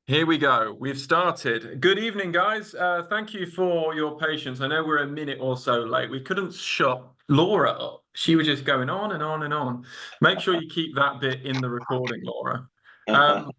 Here we go. We've started. Good evening, guys. Thank you for your patience. I know we're a minute or so late. We couldn't shut Laura up. She was just going on and on and on. Make sure you keep that bit in the recording, Laura. Um,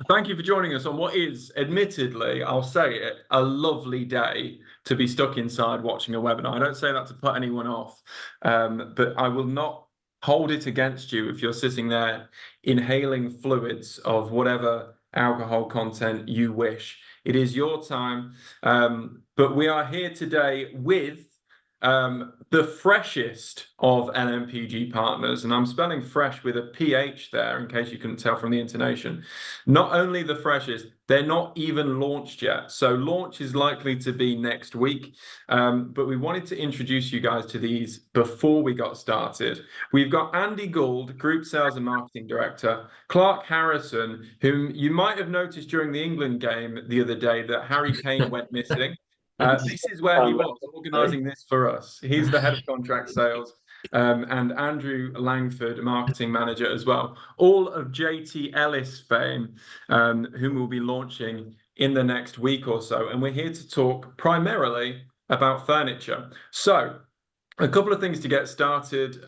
Thank you for joining us on what is, admittedly, I'll say it, a lovely day to be stuck inside watching a webinar. I don't say that to put anyone off, but I will not hold it against you if you're sitting there inhaling fluids of whatever alcohol content you wish. It is your time, but we are here today with the freshest of LNPG partners, and I'm spelling fresh with a PH there in case you couldn't tell from the intonation. Not only the freshest, they're not even launched yet. So launch is likely to be next week. But we wanted to introduce you guys to these before we got started. We've got Andy Gould, Group Sales and Marketing Director, Clarke Harrison, whom you might have noticed during the England game the other day that Harry Kane went missing. This is where he was organising this for us. He's the head of contract sales, and Andrew Langford, marketing manager as well. All of JT Ellis fame, whom we'll be launching in the next week or so. And we're here to talk primarily about furniture. So, a couple of things to get started,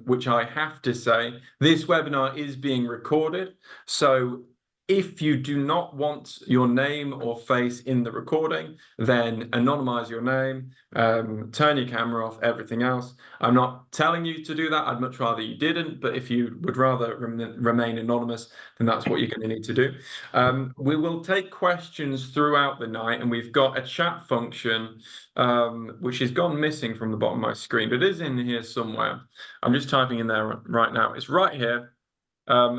which I have to say. This webinar is being recorded. So if you do not want your name or face in the recording, then anonymize your name, turn your camera off, everything else. I'm not telling you to do that. I'd much rather you didn't, but if you would rather remain anonymous, then that's what you're going to need to do. We will take questions throughout the night, and we've got a chat function, which has gone missing from the bottom of my screen, but it is in here somewhere. I'm just typing in there right now. It's right here.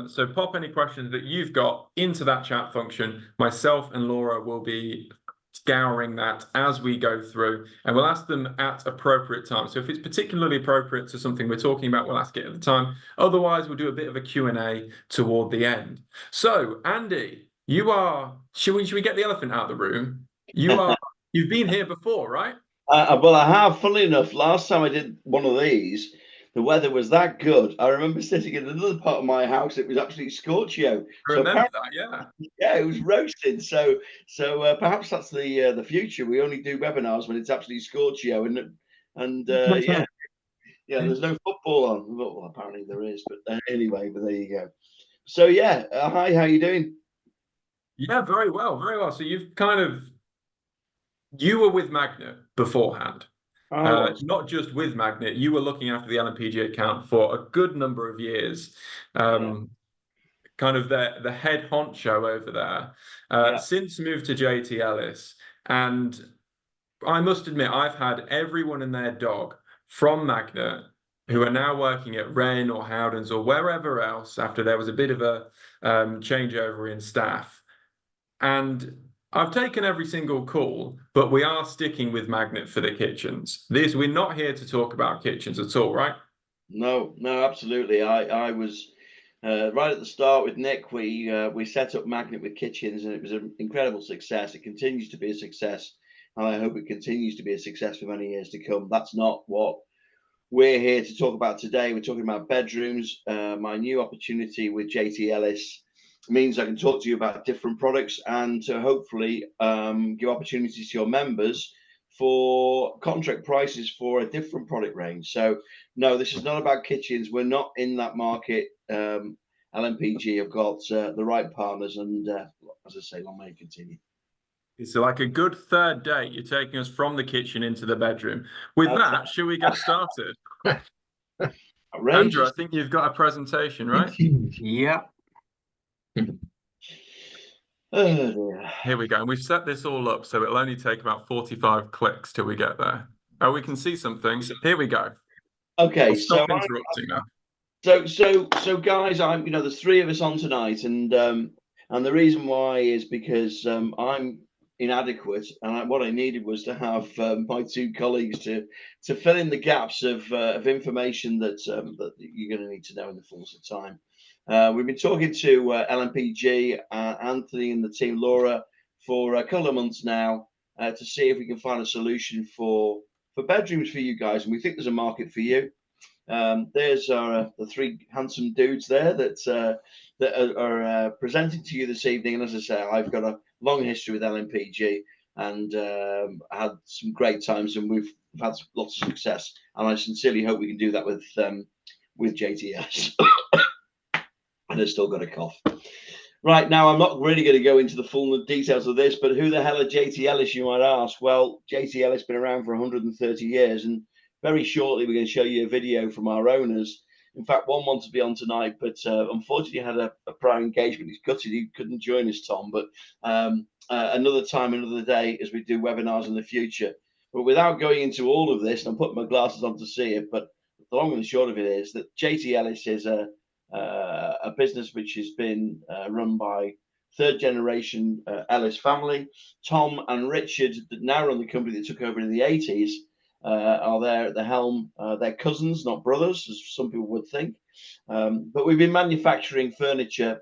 So pop any questions that you've got into that chat function. Myself and Laura will be scouring that as we go through, and we'll ask them at appropriate times. So if it's particularly appropriate to something we're talking about, we'll ask it at the time. Otherwise, we'll do a bit of a Q&A toward the end. So, Andy, should we get the elephant out of the room? You've been here before, right? Well, I have. Funnily enough, last time I did one of these, the weather was that good. I remember sitting in another part of my house. It was absolutely scorchio. I So remember apparently, that, yeah. yeah, it was roasting. So perhaps that's the future. We only do webinars when it's absolutely scorchio, and yeah. There's no football on. Well, apparently there is, but anyway. But there you go. So yeah, hi. How you doing? Yeah, very well, very well. So you were with Magnet beforehand. I was. Not just with Magnet, you were looking after the LNPG account for a good number of years. Yeah. Kind of the head honcho over there. Yeah. Since moved to JT Ellis, and I must admit, I've had everyone and their dog from Magnet who are now working at Wren or Howdens or wherever else after there was a bit of a changeover in staff. And I've taken every single call, but we are sticking with Magnet for the kitchens. We're not here to talk about kitchens at all, right? No, absolutely. I was right at the start with Nick. We set up Magnet with kitchens, and it was an incredible success. It continues to be a success, and I hope it continues to be a success for many years to come. That's not what we're here to talk about today. We're talking about bedrooms. My new opportunity with JT Ellis means I can talk to you about different products and to hopefully give opportunities to your members for contract prices for a different product range. So no, this is not about kitchens. We're not in that market. LNPG have got the right partners, and as I say, long may it continue. It's like a good third date. You're taking us from the kitchen into the bedroom. With that, should we get started? Andrew, I think you've got a presentation, right? Yeah. Oh dear. Here we go. And we've set this all up, so it'll only take about 45 clicks till we get there. Oh, we can see something. Here we go. Okay, I'll stop interrupting now. So guys, there's three of us on tonight, and the reason why is because I'm inadequate, and what I needed was to have my two colleagues to fill in the gaps of information that you're going to need to know in the fullness of time. We've been talking to LNPG, Anthony and the team, Laura, for a couple of months now to see if we can find a solution for bedrooms for you guys, and we think there's a market for you. There's the three handsome dudes there that are presenting to you this evening. And as I say, I've got a long history with LNPG, and had some great times, and we've had lots of success. And I sincerely hope we can do that with JT Ellis. And I've still got a cough. Right, now, I'm not really going to go into the full details of this, but who the hell are JT Ellis, you might ask? Well, JT Ellis has been around for 130 years, and very shortly we're going to show you a video from our owners. In fact, one wanted to be on tonight, but unfortunately had a prior engagement. He's gutted he couldn't join us, Tom, but another time, another day, as we do webinars in the future. But without going into all of this, and I'm putting my glasses on to see it, but the long and the short of it is that JT Ellis is a business which has been run by third generation Ellis family. Tom and Richard, that now run the company that took over in the 80s, are there at the helm. They're cousins, not brothers, as some people would think. But we've been manufacturing furniture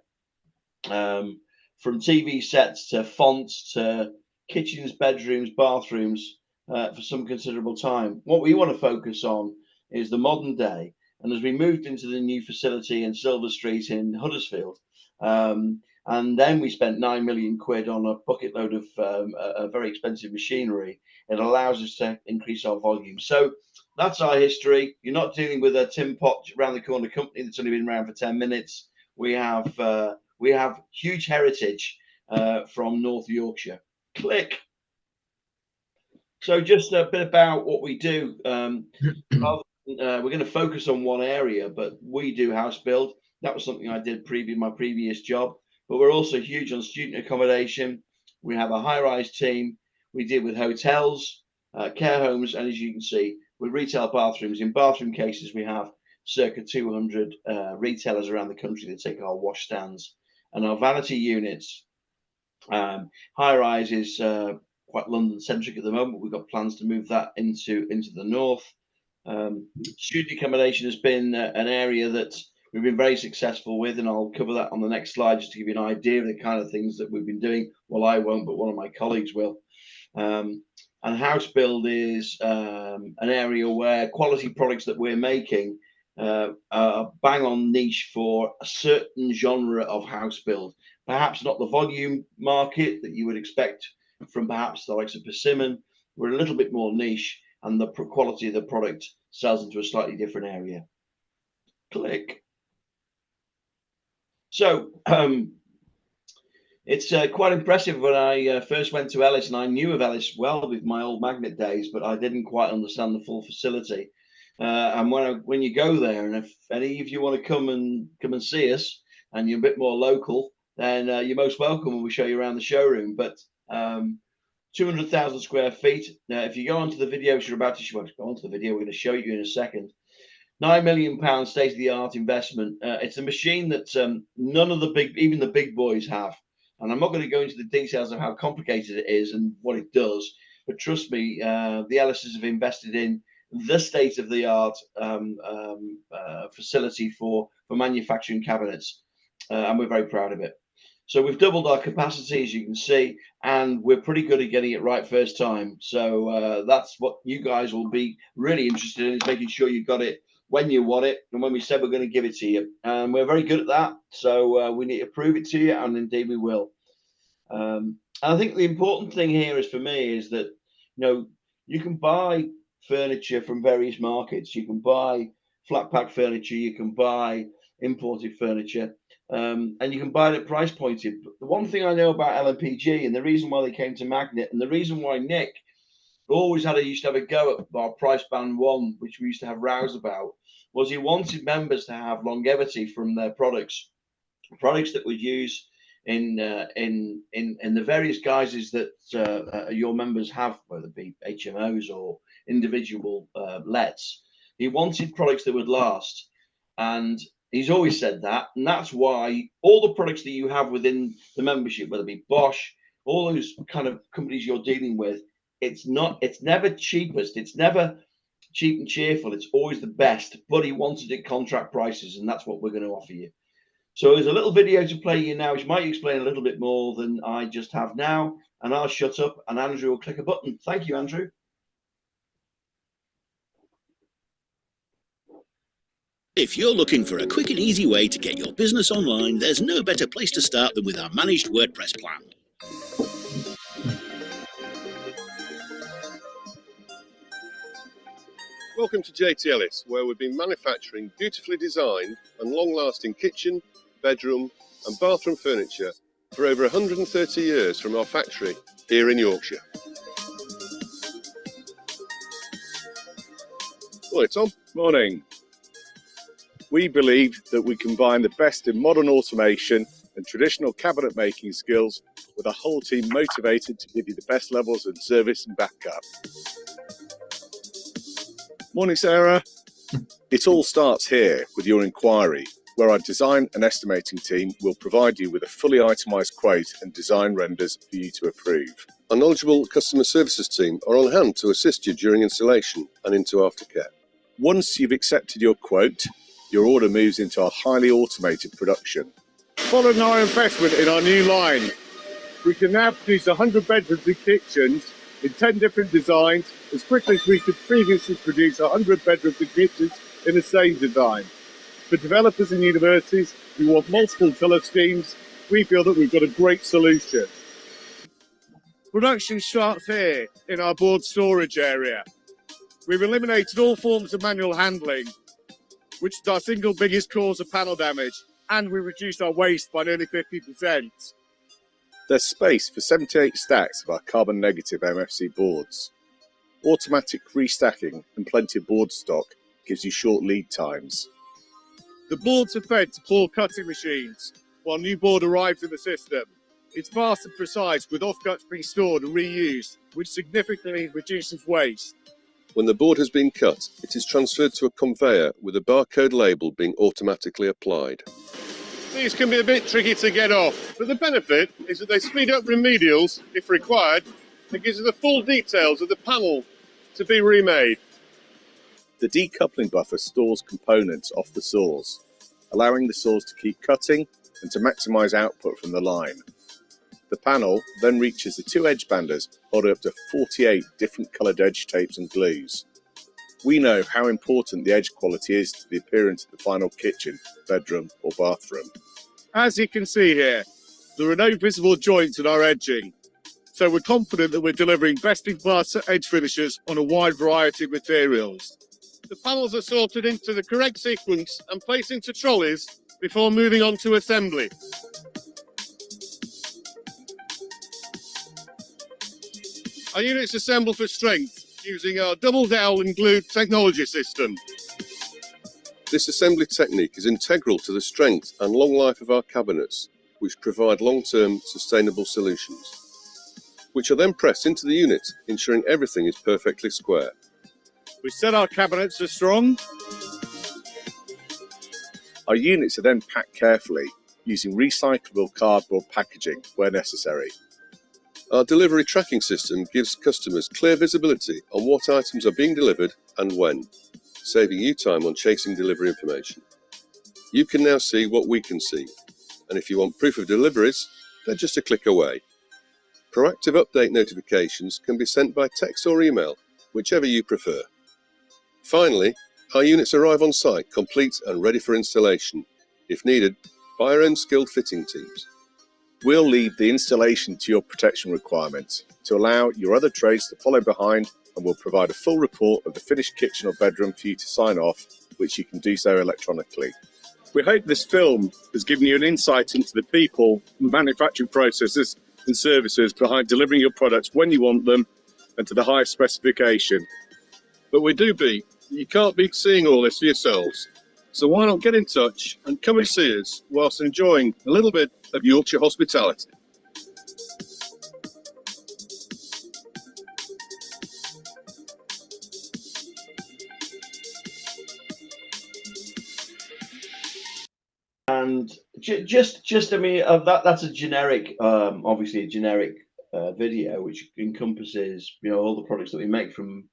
from TV sets to fonts to kitchens, bedrooms, bathrooms for some considerable time. What we want to focus on is the modern day. And as we moved into the new facility in Silver Street in Huddersfield, and then we spent 9 million quid on a bucket load of a very expensive machinery, it allows us to increase our volume. So that's our history. You're not dealing with a tin pot around the corner company that's only been around for 10 minutes. We have huge heritage from North Yorkshire. Click. So just a bit about what we do. We're going to focus on one area, but we do house build. That was something I did my previous job. But we're also huge on student accommodation. We have a high-rise team. We deal with hotels, care homes, and as you can see, with retail bathrooms. In bathroom cases, we have circa 200 retailers around the country that take our wash stands. And our vanity units, high-rise is quite London-centric at the moment. We've got plans to move that into the north. Student accommodation has been an area that we've been very successful with, and I'll cover that on the next slide just to give you an idea of the kind of things that we've been doing. Well, I won't, but one of my colleagues will. And house build is an area where quality products that we're making are bang on niche for a certain genre of house build. Perhaps not the volume market that you would expect from perhaps the likes of Persimmon. We're a little bit more niche, and the quality of the product sells into a slightly different area. Click. So it's quite impressive. When I first went to Ellis, and I knew of Ellis well with my old magnet days, but I didn't quite understand the full facility. And when you go there, and if any of you want to come and see us, and you're a bit more local, then you're most welcome when we show you around the showroom. But 200,000 square feet. Now, if you go onto the video, which you're about to go onto the video, we're going to show you in a second. £9 million state-of-the-art investment. It's a machine that none of even the big boys have. And I'm not going to go into the details of how complicated it is and what it does, but trust me, the Ellises have invested in the state-of-the-art facility for manufacturing cabinets, and we're very proud of it. So we've doubled our capacity, as you can see, and we're pretty good at getting it right first time. So that's what you guys will be really interested in, is making sure you got it when you want it, and when we said we're going to give it to you. And we're very good at that. So we need to prove it to you, and indeed we will. And I think the important thing here is, for me, is that, you can buy furniture from various markets. You can buy flat pack furniture, you can buy imported furniture, and you can buy it at price pointed. But the one thing I know about LNPG, and the reason why they came to Magnet, and the reason why Nick always used to have a go at our price band 1, which we used to have rows about, was he wanted members to have longevity from their products that would use in the various guises that your members have, whether it be HMOs or individual lets. He wanted products that would last, and he's always said that, and that's why all the products that you have within the membership, whether it be Bosch, all those kind of companies you're dealing with, it's never cheapest, it's never cheap and cheerful, it's always the best. But he wanted it contract prices, and that's what we're going to offer you. So there's a little video to play you now, which might explain a little bit more than I just have now, and I'll shut up and Andrew will click a button. Thank you, Andrew. If you're looking for a quick and easy way to get your business online, there's no better place to start than with our managed WordPress plan. Welcome to JT Ellis, where we've been manufacturing beautifully designed and long-lasting kitchen, bedroom and bathroom furniture for over 130 years from our factory here in Yorkshire. Morning, Tom. Morning. We believe that we combine the best in modern automation and traditional cabinet making skills with a whole team motivated to give you the best levels of service and backup. Morning, Sarah. It all starts here with your inquiry, where our design and estimating team will provide you with a fully itemised quote and design renders for you to approve. Our knowledgeable customer services team are on hand to assist you during installation and into aftercare. Once you've accepted your quote, your order moves into our highly automated production. Following our investment in our new line, we can now produce 100 bedrooms and kitchens in 10 different designs as quickly as we could previously produce 100 bedrooms and kitchens in the same design. For developers and universities who want multiple colour schemes, we feel that we've got a great solution. Production starts here in our board storage area. We've eliminated all forms of manual handling, which is our single biggest cause of panel damage, and we reduced our waste by nearly 50%. There's space for 78 stacks of our carbon negative MFC boards. Automatic restacking and plenty of board stock gives you short lead times. The boards are fed to pull cutting machines while new board arrives in the system. It's fast and precise with offcuts being stored and reused, which significantly reduces waste. When the board has been cut, it is transferred to a conveyor with a barcode label being automatically applied. These can be a bit tricky to get off, but the benefit is that they speed up remedials if required and gives us the full details of the panel to be remade. The decoupling buffer stores components off the saws, allowing the saws to keep cutting and to maximise output from the line. The panel then reaches the two edge banders holding up to 48 different coloured edge tapes and glues. We know how important the edge quality is to the appearance of the final kitchen, bedroom or bathroom. As you can see here, there are no visible joints in our edging, so we're confident that we're delivering best-in-class edge finishes on a wide variety of materials. The panels are sorted into the correct sequence and placed into trolleys before moving on to assembly. Our units assemble for strength using our double dowel and glued technology system. This assembly technique is integral to the strength and long life of our cabinets, which provide long-term sustainable solutions, which are then pressed into the unit, ensuring everything is perfectly square. We set our cabinets as strong. Our units are then packed carefully using recyclable cardboard packaging where necessary. Our delivery tracking system gives customers clear visibility on what items are being delivered and when, saving you time on chasing delivery information. You can now see what we can see, and if you want proof of deliveries, they're just a click away. Proactive update notifications can be sent by text or email, whichever you prefer. Finally, our units arrive on site complete and ready for installation, if needed, by our own skilled fitting teams. We'll leave the installation to your protection requirements to allow your other trades to follow behind, and we'll provide a full report of the finished kitchen or bedroom for you to sign off, which you can do so electronically. We hope this film has given you an insight into the people, manufacturing processes and services behind delivering your products when you want them and to the highest specification. But we do beat that you can't be seeing all this for yourselves. So why not get in touch and come and see us whilst enjoying a little bit of Yorkshire hospitality. And just I mean, that's a generic, obviously a generic video which encompasses, you know, all the products that we make from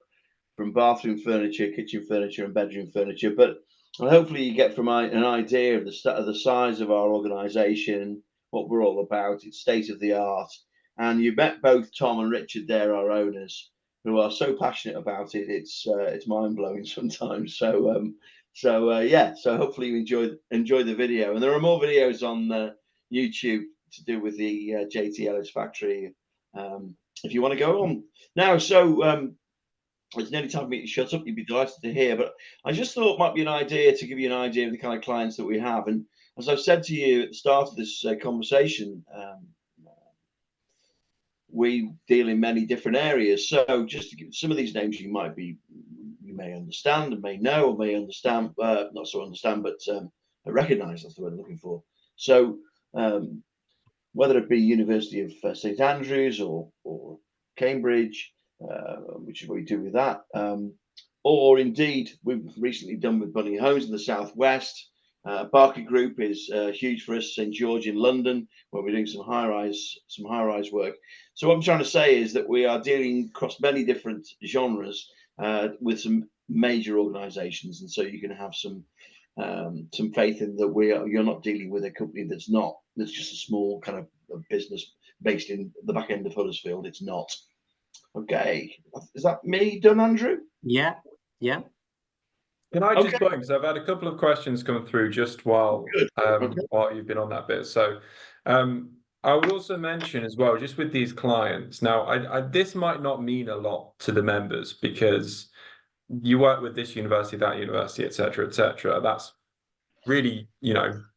bathroom furniture, kitchen furniture, and bedroom furniture. But hopefully you get from an idea of the size of our organisation, what we're all about. It's state of the art, and you met both Tom and Richard there, our owners, who are so passionate about it. It's mind blowing sometimes. So So yeah, so hopefully you enjoy the video, and there are more videos on YouTube to do with the JT Ellis factory. If you want to go on now, so it's nearly time for me to shut up. You'd be delighted to hear, but I just thought it might be an idea to give you an idea of the kind of clients that we have. And as I've said to you at the start of this conversation, we deal in many different areas. So just to give some of these names, you may understand and may know, or may understand, not so understand, but recognise, that's the word I'm looking for. So whether it be University of St Andrews or Cambridge, which is what we do with that, or indeed we've recently done with Bunny Homes in the southwest. Barker Group is huge for us. St George in London, where we're doing some high rise work. So what I'm trying to say is that we are dealing across many different genres with some major organisations, and so you can have some faith in that you're not dealing with a company that's just a small kind of business based in the back end of Huddersfield. It's not. Okay, is that me done, Andrew? Yeah. Can I just go in, because I've had a couple of questions come through just while you've been on that bit. So I would also mention as well, just with these clients, now this might not mean a lot to the members because you work with this university, that university, etc., etc. That's really,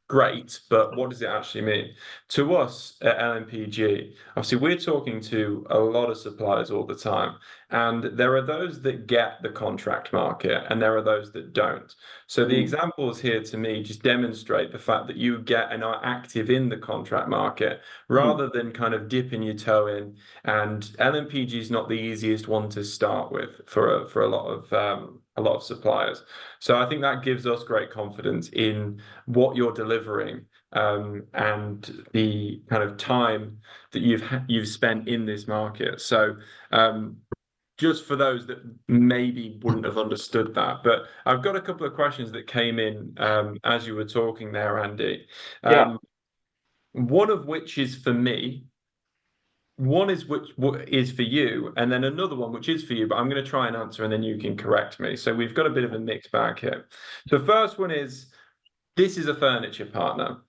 great, but what does it actually mean? To us at LNPG, obviously we're talking to a lot of suppliers all the time, and there are those that get the contract market and there are those that don't. So the examples here to me just demonstrate the fact that you get and are active in the contract market rather than kind of dipping your toe in. And LNPG is not the easiest one to start with for a lot of suppliers. So I think that gives us great confidence in what you're delivering and the kind of time that you've spent in this market. So just for those that maybe wouldn't have understood that, but I've got a couple of questions that came in as you were talking there, Andy. One of which is for me. One is what is for you, and then another one which is for you, but I'm going to try and answer and then you can correct me. So we've got a bit of a mixed bag here. The first one is, this is a furniture partner.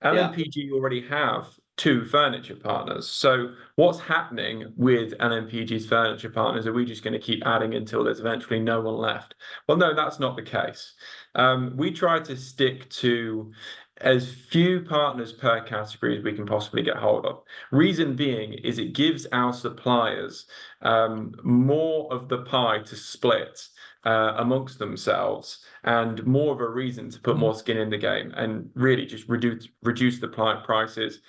LNPG already have 2 furniture partners. So what's happening with LNPG's furniture partners? Are we just going to keep adding until there's eventually no one left? Well, no, that's not the case. We try to stick to as few partners per category as we can possibly get hold of. Reason being is it gives our suppliers more of the pie to split amongst themselves, and more of a reason to put more skin in the game and really just reduce the prices,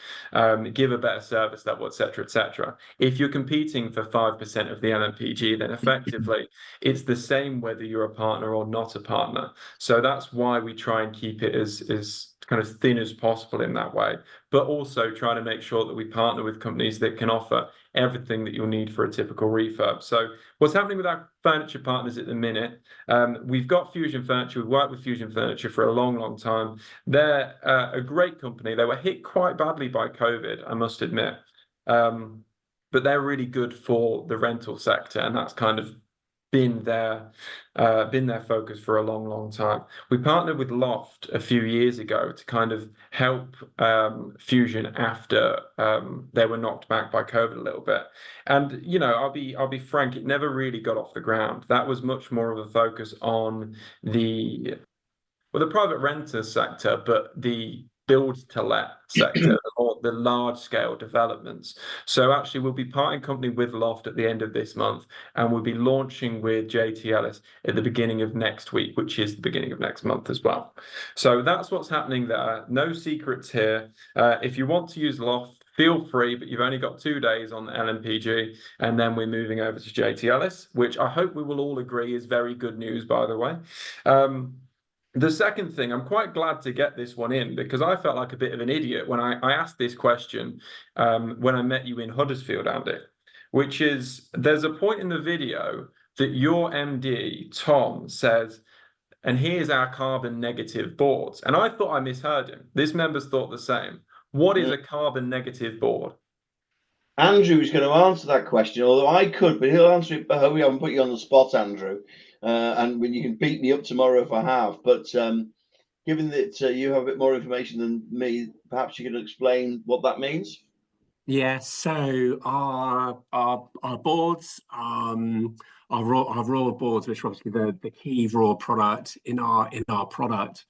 give a better service level, etc., etc. If you're competing for 5% of the LNPG, then effectively it's the same whether you're a partner or not a partner. So that's why we try and keep it as kind of thin as possible in that way, but also try to make sure that we partner with companies that can offer everything that you'll need for a typical refurb. So what's happening with our furniture partners at the minute, we've got Fusion Furniture. We've worked with Fusion Furniture for a long time. They're a great company. They were hit quite badly by COVID, I must admit, but they're really good for the rental sector, and that's kind of been their focus for a long time. We partnered with Loft a few years ago to kind of help Fusion after they were knocked back by COVID a little bit. And I'll be frank, it never really got off the ground. That was much more of a focus on the private renter sector, but the build to let sector or the large scale developments. So actually we'll be parting company with Loft at the end of this month, and we'll be launching with JT Ellis at the beginning of next week, which is the beginning of next month as well. So that's what's happening there. No secrets here. If you want to use Loft, feel free, but you've only got 2 days on the LNPG, and then we're moving over to JT Ellis, which I hope we will all agree is very good news, by the way. The second thing, I'm quite glad to get this one in because I felt like a bit of an idiot when I asked this question when I met you in Huddersfield, Andy, which is, there's a point in the video that your MD, Tom, says, and here's our carbon negative boards. And I thought I misheard him. This member's thought the same. What is a carbon negative board? Andrew's going to answer that question, although I could, but he'll answer it. We haven't put you on the spot, Andrew. and when you can beat me up tomorrow if I have. But given that you have a bit more information than me, perhaps you can explain what that means. Yeah, so our boards, our raw boards, which are obviously the key raw product in our product,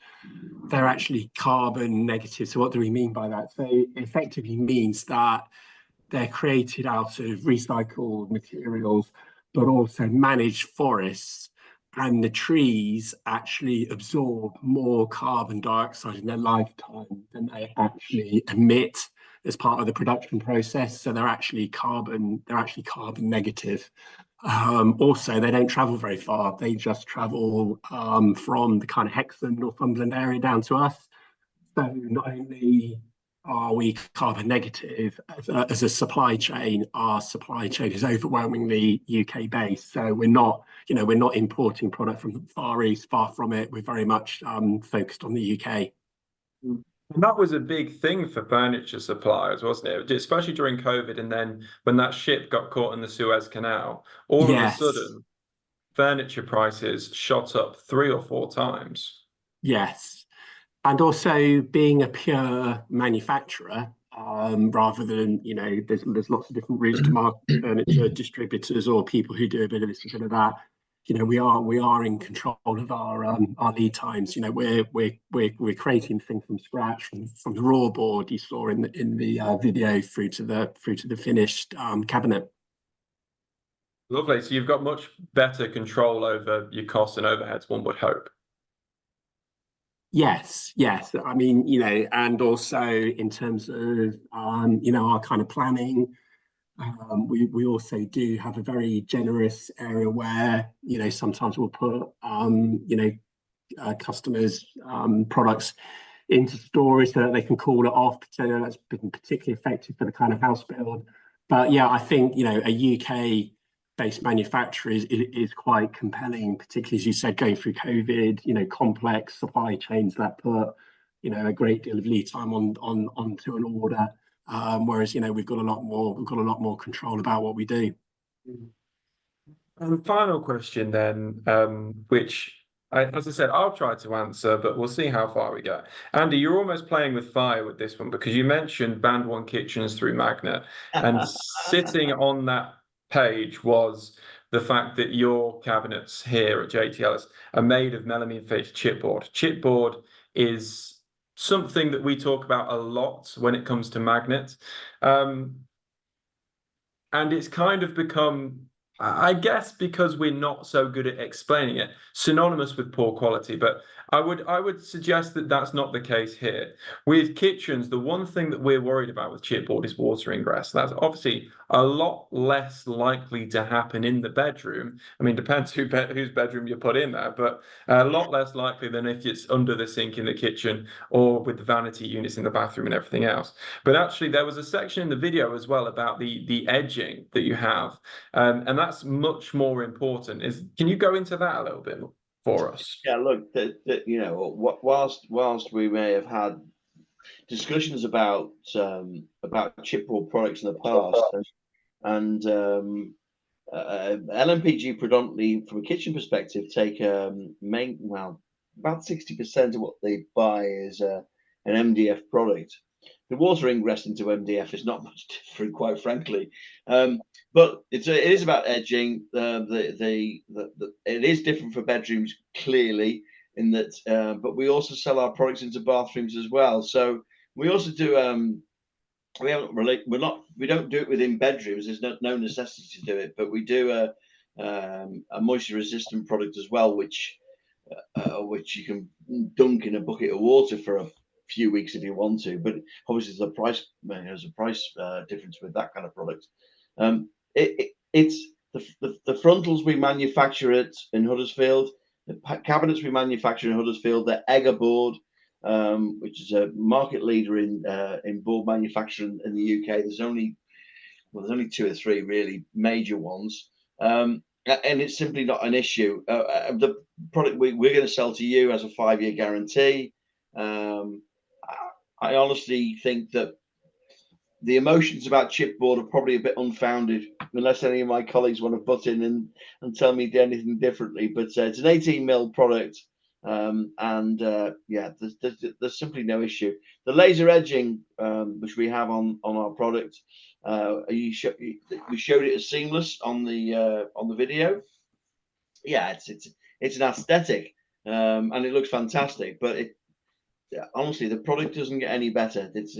they're actually carbon negative. So what do we mean by that? So it effectively means that they're created out of recycled materials, but also managed forests. And the trees actually absorb more carbon dioxide in their lifetime than they actually emit as part of the production process. So they're actually carbon negative. Also, they don't travel very far. They just travel from the kind of Hexham, Northumberland area down to us. So not only are we carbon negative as a supply chain, our supply chain is overwhelmingly UK based. So we're not importing product from the Far East, far from it. We're very much focused on the UK. And that was a big thing for furniture suppliers, wasn't it? Especially during COVID, and then when that ship got caught in the Suez Canal, all of a sudden, furniture prices shot up 3 or 4 times. Yes. And also being a pure manufacturer, rather than, there's lots of different routes to market furniture, distributors or people who do a bit of this and a bit of that. We are in control of our lead times. We're creating things from scratch, from the raw board you saw in the video through to the finished cabinet. Lovely. So you've got much better control over your costs and overheads, one would hope. Yes. I mean, and also in terms of our kind of planning. We also do have a very generous area where sometimes we'll put customers' products into storage so that they can call it off. So that's been particularly effective for the kind of house build. But yeah, I think a UK-based manufacturer is quite compelling, particularly as you said, going through COVID. Complex supply chains that put a great deal of lead time onto an order. Whereas we've got a lot more control about what we do. And final question then, which as I said, I'll try to answer, but we'll see how far we go. Andy, you're almost playing with fire with this one, because you mentioned Band 1 kitchens through Magnet, and sitting on that page was the fact that your cabinets here at JT Ellis are made of melamine faced chipboard. Chipboard is something that we talk about a lot when it comes to magnets. And it's kind of become, I guess, because we're not so good at explaining it, synonymous with poor quality. But I would suggest that that's not the case here. With kitchens, the one thing that we're worried about with chipboard is water ingress. That's obviously a lot less likely to happen in the bedroom. I mean, depends whose bedroom you put in there, but a lot less likely than if it's under the sink in the kitchen or with the vanity units in the bathroom and everything else. But actually, there was a section in the video as well about the edging that you have, and that's much more important. Can you go into that a little bit for us? Yeah, look, whilst we may have had discussions about chipboard products in the past, and LNPG predominantly from a kitchen perspective take about 60% of what they buy is an MDF product. The water ingress into MDF is not much different, quite frankly, but it is about edging. It is different for bedrooms, clearly, in that. But we also sell our products into bathrooms as well. So we also do. We don't do it within bedrooms. There's no necessity to do it, but we do a moisture resistant product as well, which you can dunk in a bucket of water for a few weeks if you want to. But obviously, there's a price difference with that kind of product. It's the frontals we manufacture it in Huddersfield. The cabinets we manufacture in Huddersfield. They're Egger board, which is a market leader in board manufacturing in the UK. There's only 2 or 3 really major ones, and it's simply not an issue. The product we're going to sell to you has a 5-year guarantee. I honestly think that the emotions about chipboard are probably a bit unfounded, unless any of my colleagues want to butt in and tell me anything differently. But it's an 18mm product, yeah, there's simply no issue. The laser edging, which we have on our product, we showed it as seamless on the video. Yeah, it's an aesthetic, and it looks fantastic. But honestly, the product doesn't get any better. It's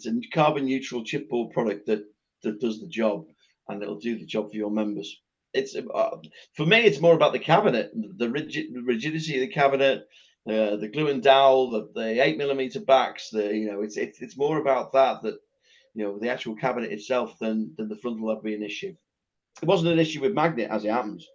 a carbon neutral chipboard product that does the job, and it'll do the job for your members. It's for me, it's more about the cabinet, the rigidity of the cabinet, the glue and dowel, the 8mm backs. It's more about that the actual cabinet itself than the front will ever be an issue. It wasn't an issue with magnet, as it happens,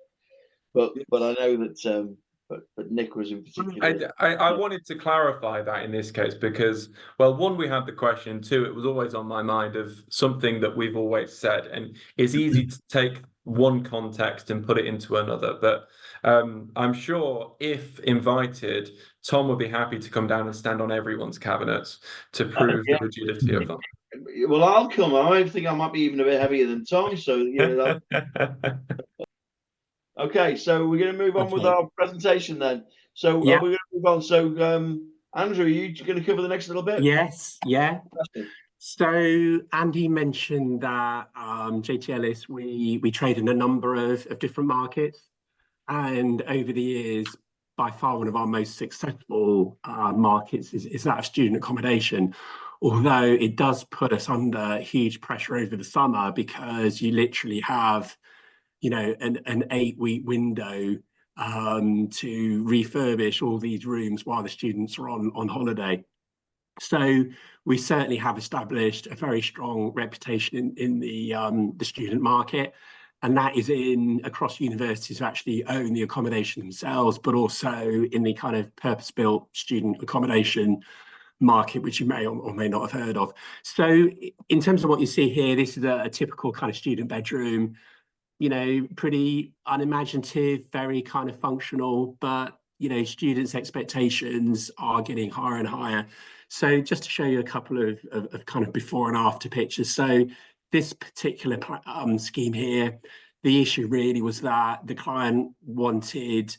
but I know that. But Nick was in particular. I wanted to clarify that in this case because, well, one, we had the question. Two, it was always on my mind of something that we've always said, and it's easy to take one context and put it into another. But I'm sure if invited, Tom would be happy to come down and stand on everyone's cabinets to prove the rigidity of them. Well, I'll come. I think I might be even a bit heavier than Tom, so Okay, so we're going to move on with our presentation then. So we're going to move on. So Andrew, are you going to cover the next little bit? Yes, yeah. So Andy mentioned that JT Ellis, we trade in a number of different markets, and over the years, by far one of our most successful markets is that of student accommodation. Although it does put us under huge pressure over the summer because you literally have an 8-week window to refurbish all these rooms while the students are on holiday. So we certainly have established a very strong reputation in the student market, and that is across universities who actually own the accommodation themselves, but also in the kind of purpose-built student accommodation market, which you may or may not have heard of. So in terms of what you see here, this is a typical kind of student bedroom. Pretty unimaginative, very kind of functional, but students' expectations are getting higher and higher. So just to show you a couple of kind of before and after pictures. So this particular scheme here, the issue really was that the client wanted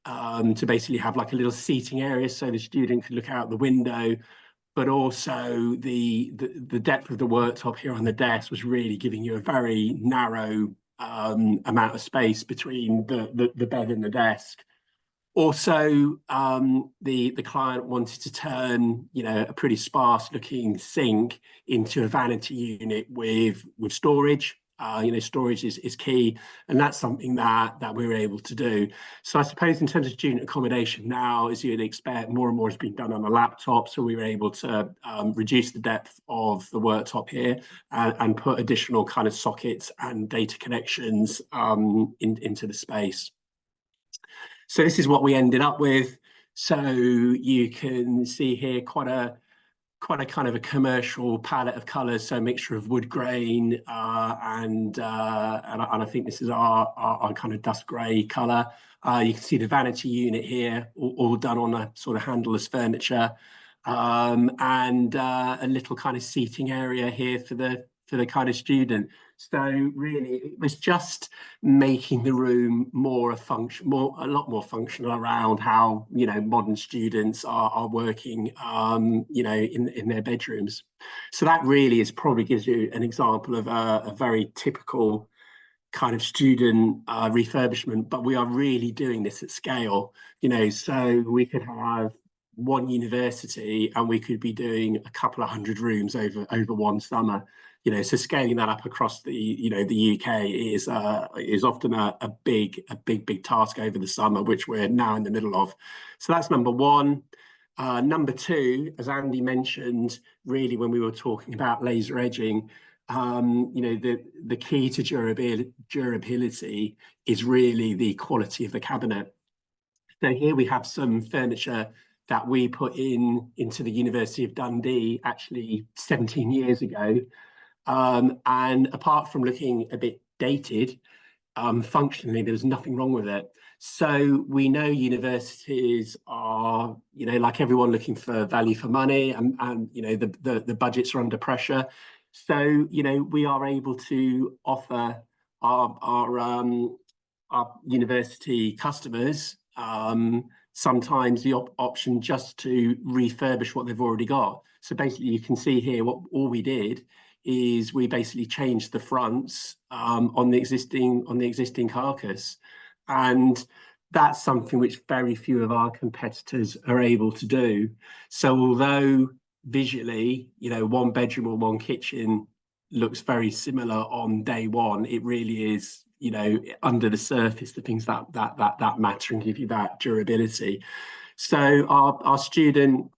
to basically have like a little seating area so the student could look out the window, but also the depth of the worktop here on the desk was really giving you a very narrow amount of space between the bed and the desk. Also, the client wanted to turn a pretty sparse looking sink into a vanity unit with storage. Storage is key, and that's something that we were able to do. So I suppose in terms of student accommodation now, as you'd expect, more and more has been done on a laptop. So we were able to reduce the depth of the worktop here and put additional kind of sockets and data connections into the space. So this is what we ended up with. So you can see here quite a kind of a commercial palette of colours, so a mixture of wood grain and I think this is our kind of dust grey colour. You can see the vanity unit here, all done on a sort of handleless furniture, and a little kind of seating area here for the kind of student. So really, it was just making the room a lot more functional around how modern students are working, in their bedrooms. So that really probably gives you an example of a very typical kind of student refurbishment. But we are really doing this at scale. So we could have one university and we could be doing a couple of hundred rooms over one summer. So scaling that up across the UK is often a big task over the summer, which we're now in the middle of. So that's number one. Number two, as Andy mentioned, really when we were talking about laser edging, the key to durability is really the quality of the cabinet. So here we have some furniture that we put into the University of Dundee actually 17 years ago. And apart from looking a bit dated, functionally, there was nothing wrong with it. So we know universities are, you know, like everyone, looking for value for money, and you know, the budgets are under pressure. So, you know, we are able to offer our university customers sometimes the option just to refurbish what they've already got. So basically, you can see here what all we did is we basically changed the fronts on the existing carcass, and that's something which very few of our competitors are able to do. So although visually, you know, one bedroom or one kitchen looks very similar on day one, it really is, you know, under the surface, the things that matter and give you that durability. So our student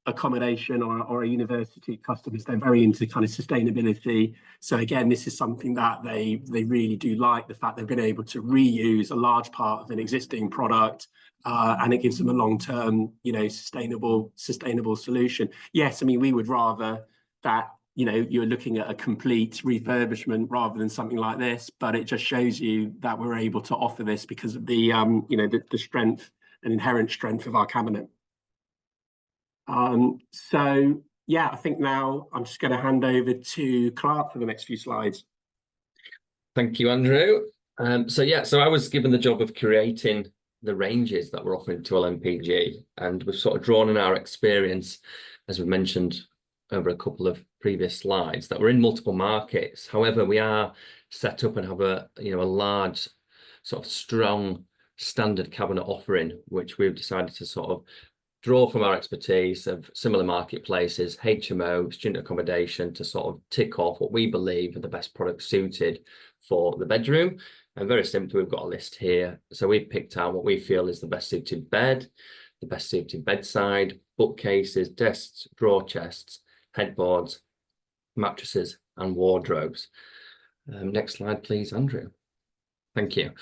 accommodation or our university customers, they're very into kind of sustainability. So again, this is something that they really do like, the fact they've been able to reuse a large part of an existing product, and it gives them a long-term, you know, sustainable solution. Yes, I mean, we would rather that, you know, you're looking at a complete refurbishment rather than something like this, but it just shows you that we're able to offer this because of the you know, the strength and inherent strength of our cabinet. So yeah, I think now I'm just going to hand over to Clark for the next few slides. Thank you, Andrew. So I was given the job of creating the ranges that we're offering to LNPG, and we've sort of drawn on our experience, as we mentioned over a couple of previous slides, that we're in multiple markets. However, we are set up and have a large, sort of strong standard cabinet offering, which we've decided to sort of draw from our expertise of similar marketplaces, HMO, student accommodation, to sort of tick off what we believe are the best products suited for the bedroom. And very simply, we've got a list here. So we've picked out what we feel is the best suited bed, the best suited bedside, bookcases, desks, drawer chests, headboards, mattresses, and wardrobes. Next slide, please, Andrew. Thank you.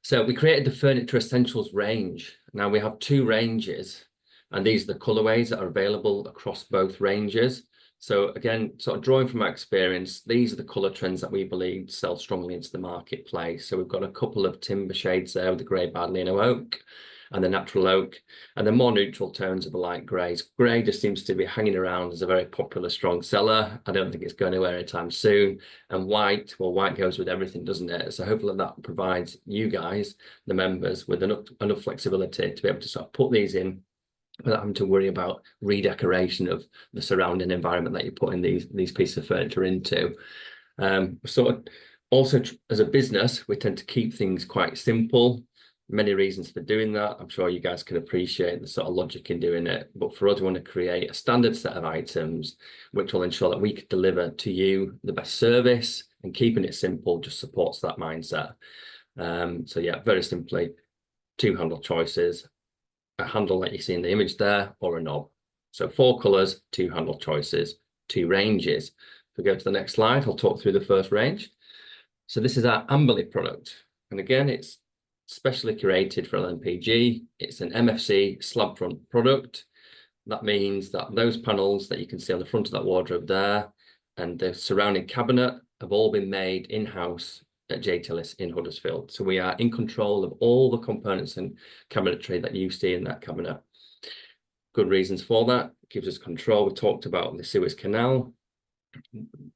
So we created the Furniture Essentials range. Now we have two ranges, and these are the colorways that are available across both ranges. So again, sort of drawing from our experience, these are the color trends that we believe sell strongly into the marketplace. So we've got a couple of timber shades there with the grey Badlino oak and the natural oak, and the more neutral tones of the light greys. Grey just seems to be hanging around as a very popular, strong seller. I don't think it's going anywhere anytime soon. And white, well, white goes with everything, doesn't it? So hopefully that provides you guys, the members, with enough flexibility to be able to sort of put these in without having to worry about redecoration of the surrounding environment that you're putting these pieces of furniture into. Sort of also, as a business, we tend to keep things quite simple. Many reasons for doing that. I'm sure you guys can appreciate the sort of logic in doing it. But for us, we want to create a standard set of items which will ensure that we can deliver to you the best service, and keeping it simple just supports that mindset. So yeah, very simply, two handle choices, a handle that you see in the image there, or a knob. So 4 colors, 2 handle choices, 2 ranges. If we go to the next slide, I'll talk through the first range. So this is our Amberley product. And again, it's specially curated for LNPG. It's an MFC slab front product. That means that those panels that you can see on the front of that wardrobe there and the surrounding cabinet have all been made in-house at JT Ellis in Huddersfield. So we are in control of all the components and cabinetry that you see in that cabinet. Good reasons for that. It gives us control. We talked about the Suez Canal.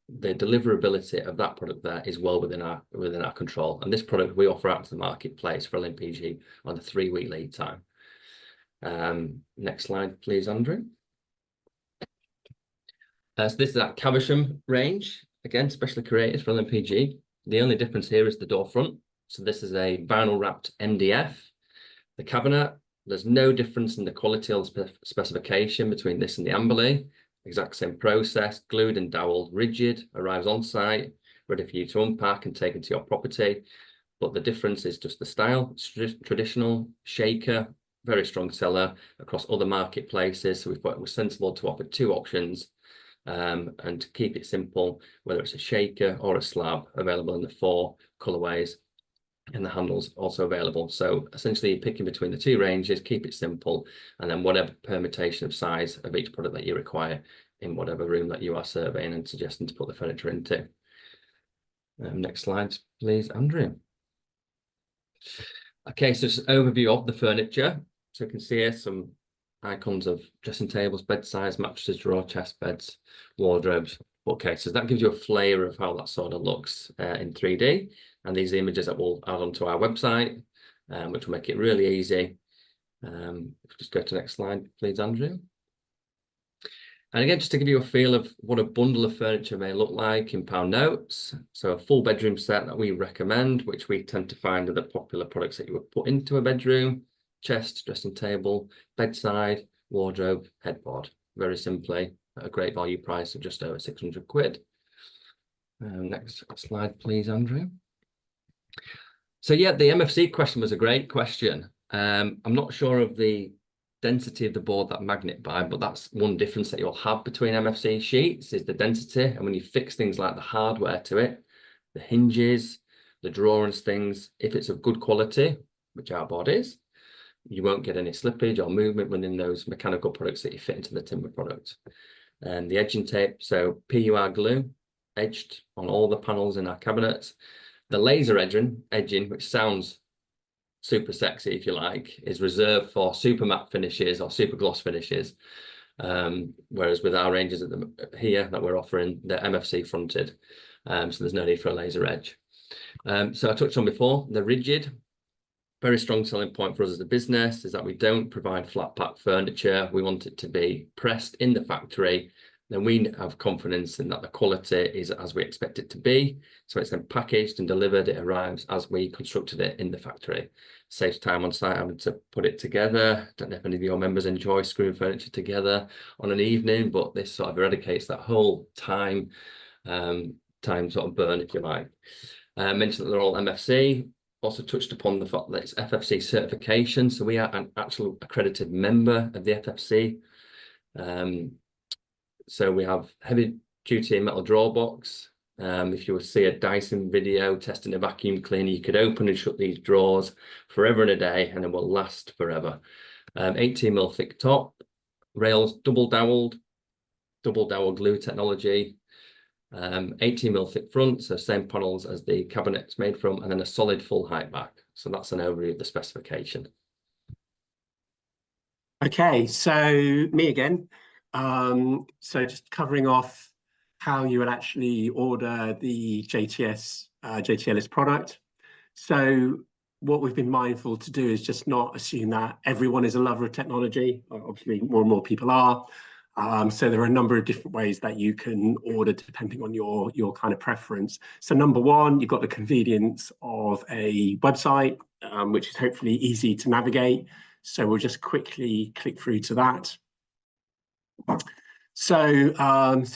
The deliverability of that product there is well within our control. And this product we offer out to the marketplace for LNPG on a 3-week lead time. Next slide, please, Andrew. So this is our Caversham range. Again, specially created for LNPG. The only difference here is the door front. So this is a vinyl wrapped MDF. The cabinet, there's no difference in the quality or specification between this and the Amberley. Exact same process, glued and doweled, rigid, arrives on site, ready for you to unpack and take into your property. But the difference is just the style. It's traditional, shaker, very strong seller across other marketplaces. So we thought it was sensible to offer 2 options. And to keep it simple, whether it's a shaker or a slab, available in the 4 colorways, and the handles also available. So essentially you're picking between the 2 ranges, keep it simple, and then whatever permutation of size of each product that you require in whatever room that you are surveying and suggesting to put the furniture into. Next slide, please, Andrew. Okay, so just an overview of the furniture. So you can see here some icons of dressing tables, bedsides, mattresses, drawer chest beds, wardrobes, bookcases. That gives you a flavour of how that sort of looks in 3D. And these are images that we'll add onto our website, which will make it really easy. Just go to the next slide, please, Andrew. And again, just to give you a feel of what a bundle of furniture may look like in pound notes. So a full bedroom set that we recommend, which we tend to find are the popular products that you would put into a bedroom: chest, dressing table, bedside, wardrobe, headboard. Very simply, at a great value price of just over 600 quid. Next slide, please, Andrew. So yeah, the MFC question was a great question. I'm not sure of the density of the board that Magnet buy, but that's one difference that you'll have between MFC sheets is the density. And when you fix things like the hardware to it, the hinges, the drawers, things, if it's of good quality, which our board is, you won't get any slippage or movement within those mechanical products that you fit into the timber product. And the edging tape, so PUR glue, edged on all the panels in our cabinets. The laser edging, which sounds super sexy, if you like, is reserved for super matte finishes or super gloss finishes. Whereas with our ranges here that we're offering, they're MFC fronted. So there's no need for a laser edge. So I touched on before, they're rigid. Very strong selling point for us as a business is that we don't provide flat pack furniture. We want it to be pressed in the factory. Then we have confidence in that the quality is as we expect it to be. So it's then packaged and delivered. It arrives as we constructed it in the factory. Saves time on site having to put it together. Don't know if any of your members enjoy screwing furniture together on an evening, but this sort of eradicates that whole time sort of burn, if you like. Mentioned that they're all MFC. Also touched upon the fact that it's FFC certification. So we are an actual accredited member of the FFC. So we have heavy duty metal drawer box. If you would see a Dyson video testing a vacuum cleaner, you could open and shut these drawers forever and a day, and it will last forever. 18mm thick top, rails double dowel glue technology, 18mm thick front, so same panels as the cabinet's made from, and then a solid full height back. So that's an overview of the specification. Okay, so me again. So just covering off how you would actually order the JT Ellis product. So what we've been mindful to do is just not assume that everyone is a lover of technology. Obviously, more and more people are. So there are a number of different ways that you can order depending on your kind of preference. So number one, you've got the convenience of a website, which is hopefully easy to navigate. So we'll just quickly click through to that. So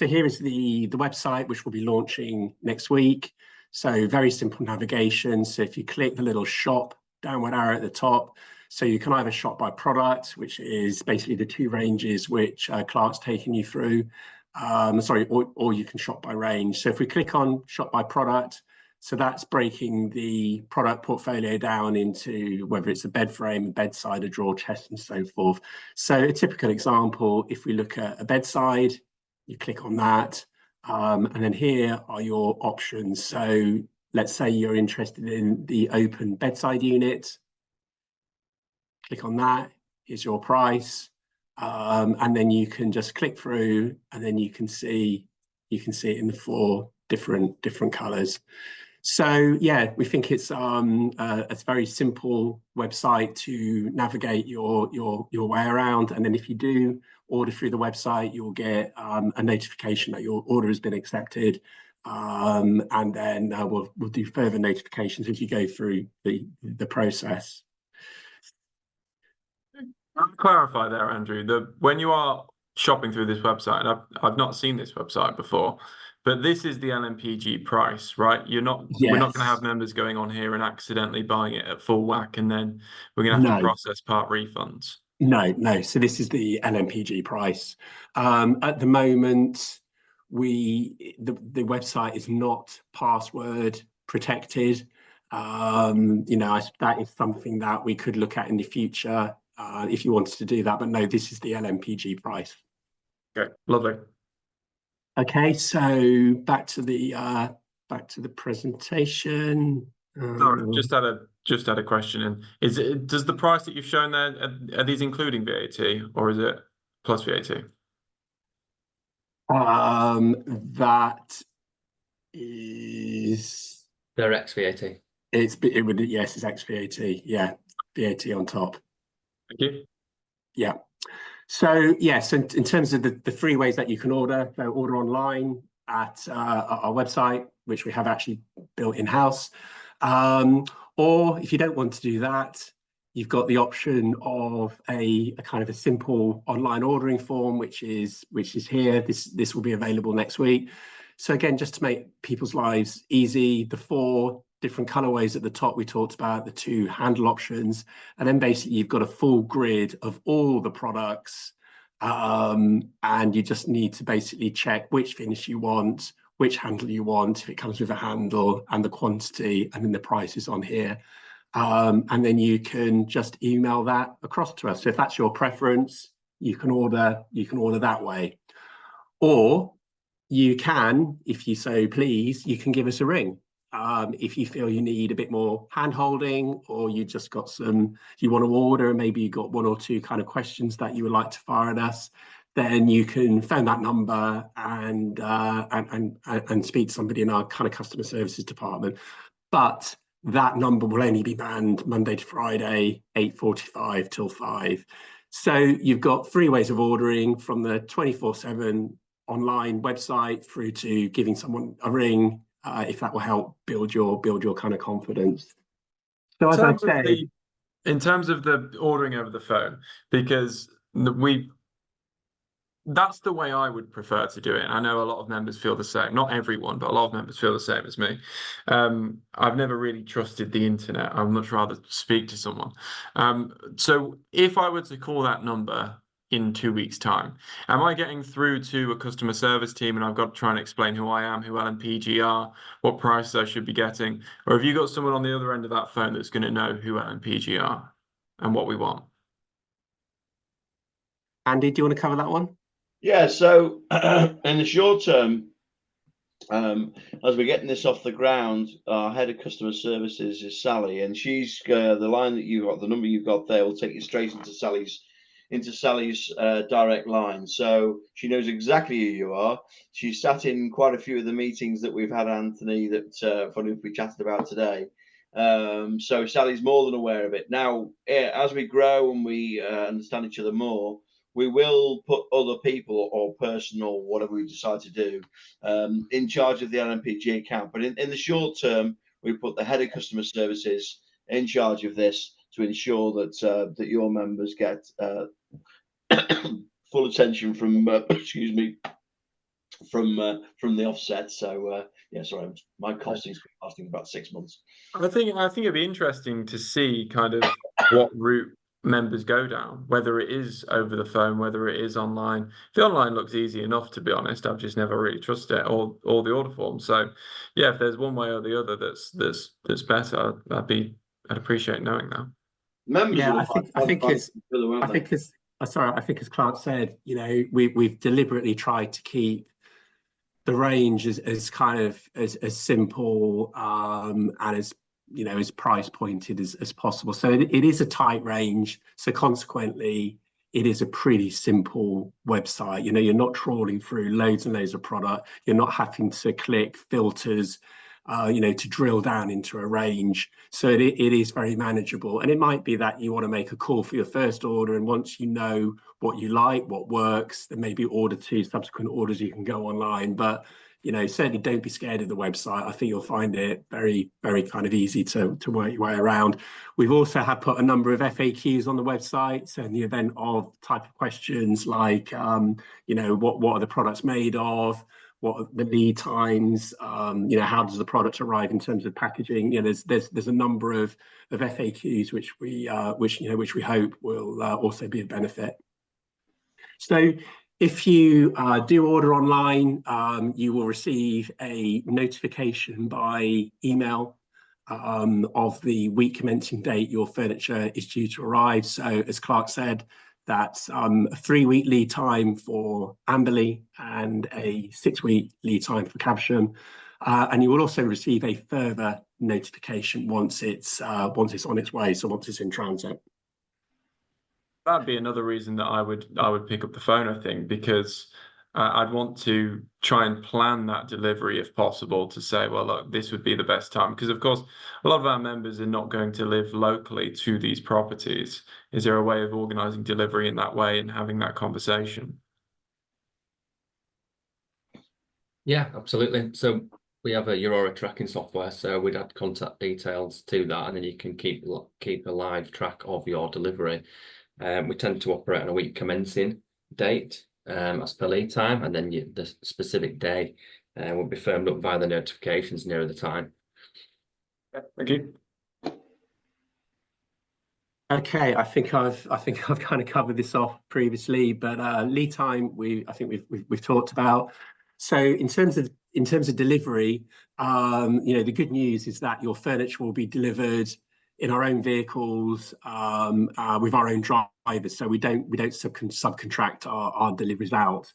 here is the website, which will be launching next week. So very simple navigation. So if you click the little shop downward arrow at the top, so you can either shop by product, which is basically the two ranges which Clark's taken you through, or you can shop by range. So if we click on shop by product, so that's breaking the product portfolio down into whether it's a bed frame, a bedside, a drawer chest, and so forth. So a typical example, if we look at a bedside, you click on that, and then here are your options. So let's say you're interested in the open bedside unit. Click on that, here's your price, and then you can just click through, and then you can see it in the four different colors. So yeah, we think it's a very simple website to navigate your way around. And then if you do order through the website, you'll get a notification that your order has been accepted. And then we'll do further notifications as you go through the process. I'll clarify there, Andrew, when you are shopping through this website, and I've not seen this website before, but this is the LNPG price, right? We're not going to have members going on here and accidentally buying it at full whack, and then we're going to have to process part refunds. No. So this is the LNPG price. At the moment, the website is not password protected. That is something that we could look at in the future if you wanted to do that. But no, this is the LNPG price. Okay, lovely. Okay, so back to the presentation. Sorry, just had a question. And does the price that you've shown there, are these including VAT or is it plus VAT? That is, They're ex VAT. yes, it's ex VAT. Yeah, VAT on top. Thank you. Yeah. So yes, in terms of the three ways that you can order, so order online at our website, which we have actually built in-house. Or if you don't want to do that, you've got the option of a kind of a simple online ordering form, which is here. This will be available next week. So again, just to make people's lives easy, the 4 different colorways at the top we talked about, the 2 handle options, and then basically you've got a full grid of all the products, and you just need to basically check which finish you want, which handle you want, if it comes with a handle, and the quantity, and then the price is on here. And then you can just email that across to us. So if that's your preference, you can order that way. Or you can, if you so please, you can give us a ring. If you feel you need a bit more hand holding, or you just got you want to order and maybe you got 1 or 2 kind of questions that you would like to fire at us, then you can phone that number and speak to somebody in our kind of customer services department. But that number will only be manned Monday to Friday, 8:45 till 5. So you've got 3 ways of ordering, from the 24/7 online website through to giving someone a ring, if that will help build your kind of confidence. So as I said, in terms of the ordering over the phone, because that's the way I would prefer to do it. I know a lot of members feel the same. Not everyone, but a lot of members feel the same as me. I've never really trusted the internet. I'd much rather speak to someone. So if I were to call that number in 2 weeks' time, am I getting through to a customer service team and I've got to try and explain who I am, who LNPG are, what prices I should be getting? Or have you got someone on the other end of that phone that's going to know who LNPG are and what we want? Andy, do you want to cover that one? Yeah, so in the short term, as we're getting this off the ground, our head of customer services is Sally, and she's the line that you've got, the number you've got there, will take you straight into Sally's direct line. So she knows exactly who you are. She's sat in quite a few of the meetings that we've had, Anthony, that funny we chatted about today. So Sally's more than aware of it. Now, as we grow and we understand each other more, we will put other people or person or whatever we decide to do in charge of the LNPG account. But in the short term, we put the head of customer services in charge of this to ensure that that your members get full attention from from the offset. So yeah, sorry, my costing's been lasting about 6 months. I think it'd be interesting to see kind of what route members go down, whether it is over the phone, whether it is online. The online looks easy enough, to be honest. I've just never really trusted it, or the order form. So yeah, if there's one way or the other that's better, I'd appreciate knowing that. Members, yeah, I think as Clark said, you know, we've deliberately tried to keep the range as kind of as simple and as, you know, as price pointed as possible. So it is a tight range. So consequently, it is a pretty simple website. You know, you're not trawling through loads and loads of product. You're not having to click filters, you know, to drill down into a range. So it is very manageable. And it might be that you want to make a call for your first order, and once you know what you like, what works, then maybe order 2 subsequent orders, you can go online. But you know, certainly don't be scared of the website. I think you'll find it very, very kind of easy to work your way around. We've also put a number of FAQs on the website. So in the event of type of questions like, you know, what are the products made of? What are the lead times? You know, how does the product arrive in terms of packaging? You know, there's a number of FAQs which we hope will also be a benefit. So if you do order online, you will receive a notification by email of the week commencing date your furniture is due to arrive. So as Clark said, that's a 3-week lead time for Amberley and a 6-week lead time for Caversham. And you will also receive a further notification once it's on its way, so once it's in transit. That'd be another reason that I would pick up the phone, I think, because I'd want to try and plan that delivery if possible, to say, well, look, this would be the best time. Because, of course, a lot of our members are not going to live locally to these properties. Is there a way of organising delivery in that way and having that conversation? Yeah, absolutely. So we have a Aurora tracking software, so we'd add contact details to that, and then you can keep a live track of your delivery. We tend to operate on a week commencing date as per lead time, and then the specific day will be firmed up via the notifications nearer the time. Yeah, thank you. Okay, I think I've kind of covered this off previously, but lead time I think we've talked about. So in terms of delivery, the good news is that your furniture will be delivered in our own vehicles with our own drivers, so we don't subcontract our deliveries out,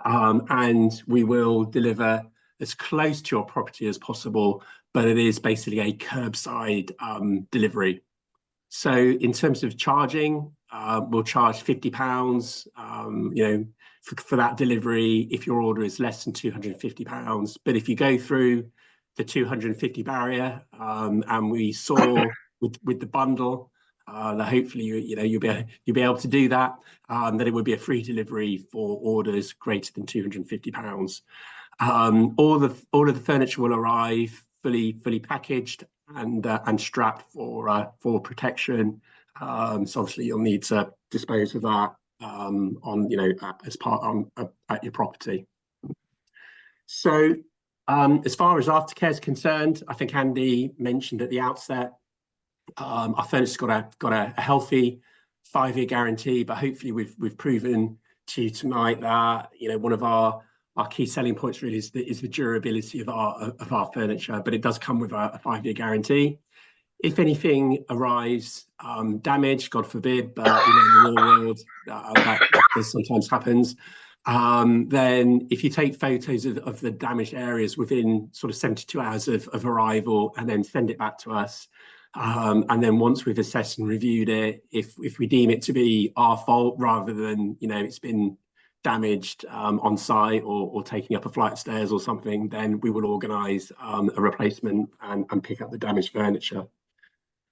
and we will deliver as close to your property as possible, but it is basically a curbside delivery. So in terms of charging, we'll charge £50, for that delivery if your order is less than £250. But if you go through the 250 barrier, and we saw with the bundle, that hopefully you'll be able to do that, then it would be a free delivery for orders greater than £250. All of the furniture will arrive fully packaged and strapped for protection. So obviously you'll need to dispose of that as part at your property. So as far as aftercare is concerned, I think Andy mentioned at the outset, our furniture's got a healthy 5-year guarantee, but hopefully we've proven to you tonight that one of our key selling points really is the durability of our furniture, but it does come with a 5-year guarantee. If anything arrives damaged, God forbid, but in the real world that sometimes happens, then if you take photos of the damaged areas within sort of 72 hours of arrival and then send it back to us, and then once we've assessed and reviewed it, if we deem it to be our fault rather than it's been damaged on site or taking up a flight of stairs or something, then we will organise a replacement and pick up the damaged furniture.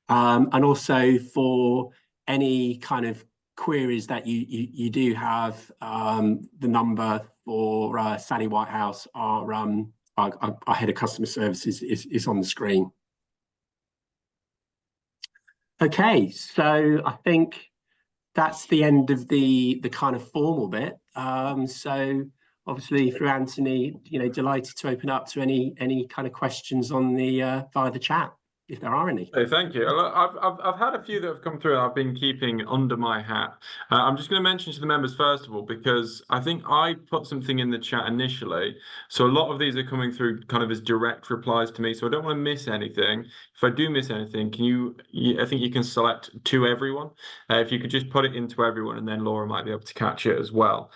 And also for any kind of queries that you do have, the number for Sally Whitehouse, our head of customer services, is on the screen. Okay, so I think that's the end of the kind of formal bit. So obviously through Anthony, delighted to open up to any kind of questions on the via the chat, if there are any. Hey, thank you. I've had a few that have come through and I've been keeping under my hat. I'm just going to mention to the members first of all, because I think I put something in the chat initially. So a lot of these are coming through kind of as direct replies to me. So I don't want to miss anything. If I do miss anything, I think you can select to everyone. If you could just put it into everyone, and then Laura might be able to catch it as well.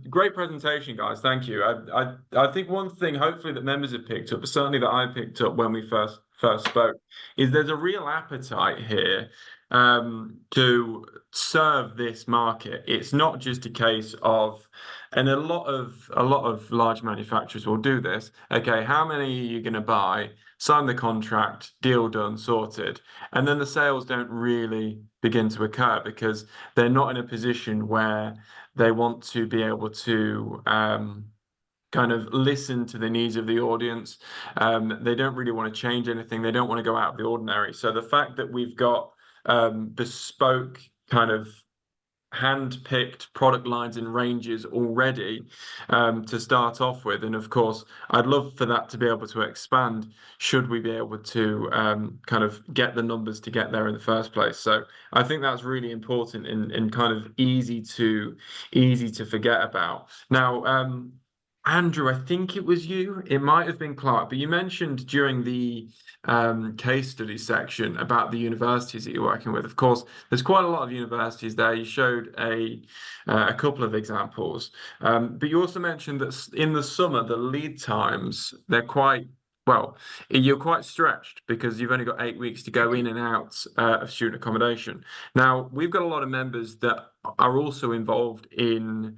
Great presentation, guys. Thank you. I think one thing hopefully that members have picked up, but certainly that I picked up when we first spoke, is there's a real appetite here to serve this market. It's not just a case of, and a lot of large manufacturers will do this. Okay, how many are you going to buy? Sign the contract, deal done, sorted, and then the sales don't really begin to occur because they're not in a position where they want to be able to kind of listen to the needs of the audience. They don't really want to change anything. They don't want to go out of the ordinary. So the fact that we've got bespoke kind of hand-picked product lines and ranges already to start off with, and of course I'd love for that to be able to expand should we be able to kind of get the numbers to get there in the first place. So I think that's really important and kind of easy to forget about. Now Andrew, I think it was you. It might have been Clark, but you mentioned during the case study section about the universities that you're working with. Of course, there's quite a lot of universities there. You showed a couple of examples, but you also mentioned that in the summer, the lead times, they're quite, well, you're quite stretched because you've only got 8 weeks to go in and out of student accommodation. Now, we've got a lot of members that are also involved in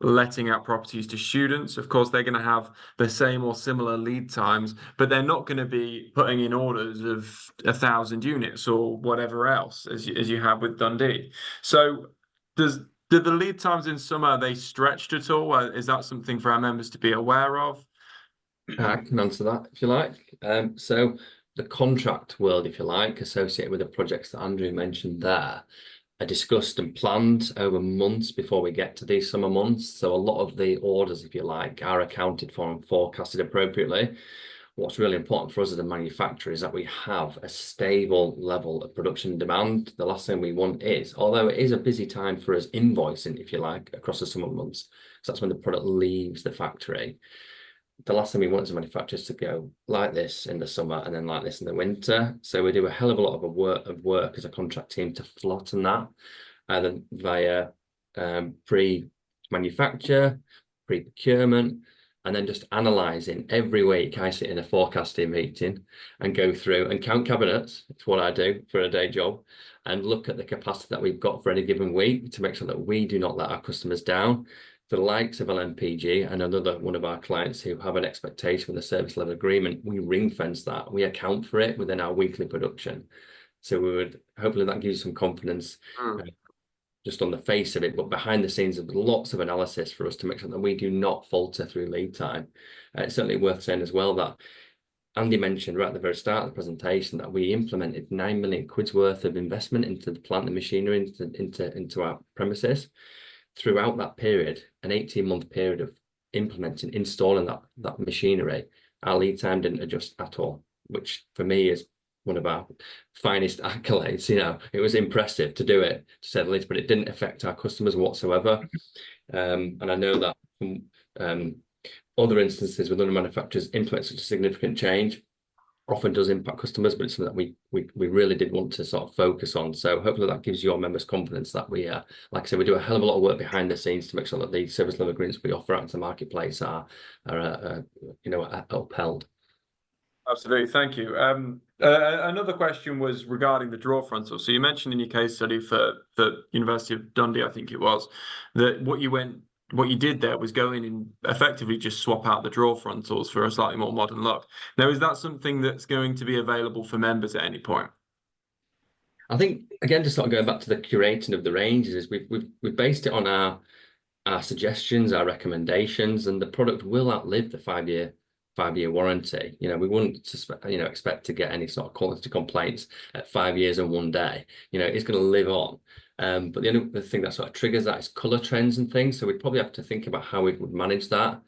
letting out properties to students. Of course, they're going to have the same or similar lead times, but they're not going to be putting in orders of 1,000 units or whatever else as you have with Dundee. So do the lead times in summer, are they stretched at all? Is that something for our members to be aware of? I can answer that if you like. So the contract world, if you like, associated with the projects that Andrew mentioned there, are discussed and planned over months before we get to these summer months. So a lot of the orders, if you like, are accounted for and forecasted appropriately. What's really important for us as a manufacturer is that we have a stable level of production demand. The last thing we want is, although it is a busy time for us invoicing, if you like, across the summer months, because that's when the product leaves the factory. The last thing we want as a manufacturer is to go like this in the summer and then like this in the winter. So we do a hell of a lot of work as a contract team to flatten that, either via pre-manufacture, pre-procurement, and then just analysing every week. I sit in a forecasting meeting and go through and count cabinets. It's what I do for a day job, and look at the capacity that we've got for any given week to make sure that we do not let our customers down. For the likes of LNPG and another one of our clients who have an expectation with a service level agreement, we ring fence that. We account for it within our weekly production. So we would, hopefully that gives you some confidence just on the face of it, but behind the scenes, there's lots of analysis for us to make sure that we do not falter through lead time. It's certainly worth saying as well that Andy mentioned right at the very start of the presentation that we implemented 9 million quid's worth of investment into the plant and machinery into our premises. Throughout that period, an 18-month period of installing that machinery, our lead time didn't adjust at all, which for me is one of our finest accolades. You know, it was impressive to do it, to say the least, but it didn't affect our customers whatsoever. And I know that from other instances with other manufacturers, implement such a significant change often does impact customers, but it's something that we really did want to sort of focus on. So hopefully that gives your members confidence that we, like I said, we do a hell of a lot of work behind the scenes to make sure that the service level agreements we offer out into the marketplace are upheld. Absolutely, thank you. Another question was regarding the draw frontal. So you mentioned in your case study for the University of Dundee, I think it was, that what you did there was go in and effectively just swap out the draw frontals for a slightly more modern look. Now, is that something that's going to be available for members at any point? I think, again, just sort of going back to the curating of the ranges, is we've based it on our suggestions, our recommendations, and the product will outlive the five-year warranty. You know, we wouldn't expect to get any sort of quality complaints at 5 years and 1 day. You know, it's going to live on. But the other thing that sort of triggers that is colour trends and things. So we'd probably have to think about how we would manage that.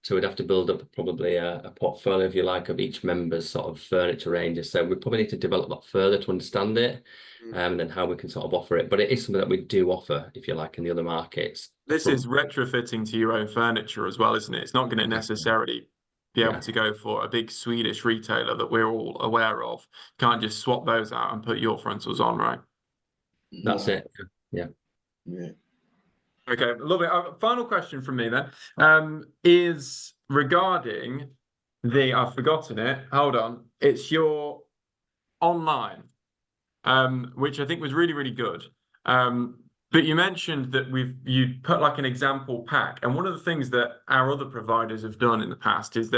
So we'd have to build up probably a portfolio, if you like, of each member's sort of furniture ranges. So we probably need to develop that further to understand it, and then how we can sort of offer it. But it is something that we do offer, if you like, in the other markets. This is retrofitting to your own furniture as well, isn't it? It's not going to necessarily be able to go for a big Swedish retailer that we're all aware of. You can't just swap those out and put your frontals on, right? That's it. Yeah. Okay, love it. Final question from me then is regarding I've forgotten it. Hold on. It's your online, which I think was really, really good. But you mentioned that you put like an example pack, and one of the things that our other providers have done in the past is